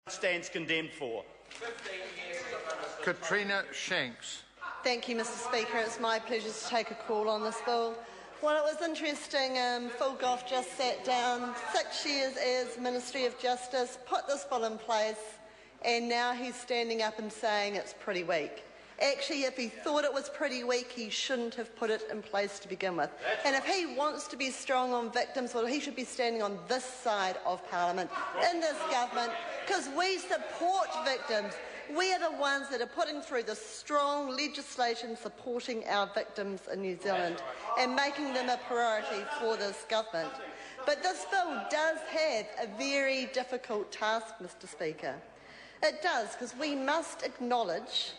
stands condemned for. Katrina Shanks. Thank you, Mr Speaker. It's my pleasure to take a call on this bill. Well, it was interesting, Phil Goff just sat down, 6 years as Ministry of Justice, put this bill in place, and now he's standing up and saying it's pretty weak. Actually, if he thought it was pretty weak, he shouldn't have put it in place to begin with. And if he wants to be strong on victims, well, he should be standing on this side of Parliament, in this government, because we support victims. We are the ones that are putting through the strong legislation supporting our victims in New Zealand and making them a priority for this government. But this bill does have a very difficult task, Mr Speaker. It does, because we must acknowledge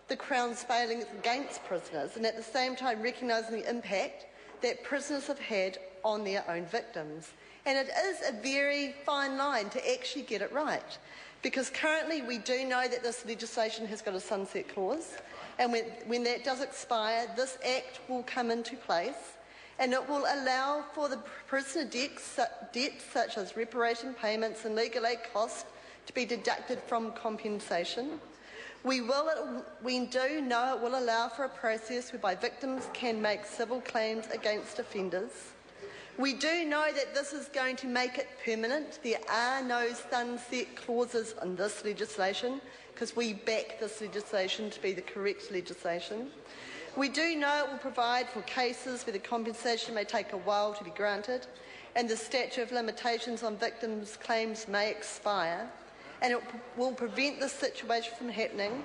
the Crown's failings against prisoners and at the same time recognising the impact that prisoners have had on their own victims. And it is a very fine line to actually get it right, because currently we do know that this legislation has got a sunset clause, and when that does expire, this Act will come into place and it will allow for the prisoner debts such as reparation payments and legal aid costs to be deducted from compensation. We do know it will allow for a process whereby victims can make civil claims against offenders. We do know that this is going to make it permanent. There are no sunset clauses in this legislation because we back this legislation to be the correct legislation. We do know it will provide for cases where the compensation may take a while to be granted and the statute of limitations on victims' claims may expire, and it will prevent this situation from happening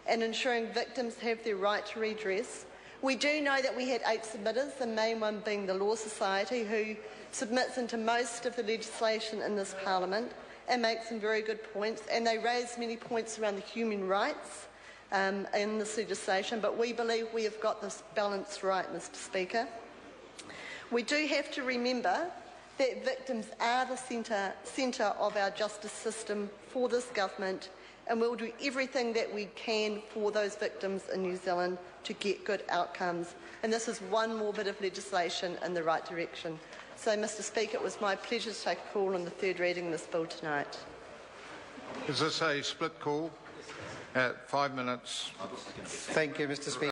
and ensuring victims have their right to redress. We do know that we had 8 submitters, the main one being the Law Society, who submits into most of the legislation in this Parliament and makes some very good points, and they raise many points around the human rights in this legislation, but we believe we have got this balance right, Mr Speaker. We do have to remember that victims are the centre of our justice system for this government, and we'll do everything that we can for those victims in New Zealand to get good outcomes. And this is one more bit of legislation in the right direction. So, Mr Speaker, it was my pleasure to take a call on the third reading of this bill tonight. Is this a split call? 5 minutes. Thank you, Mr Speaker.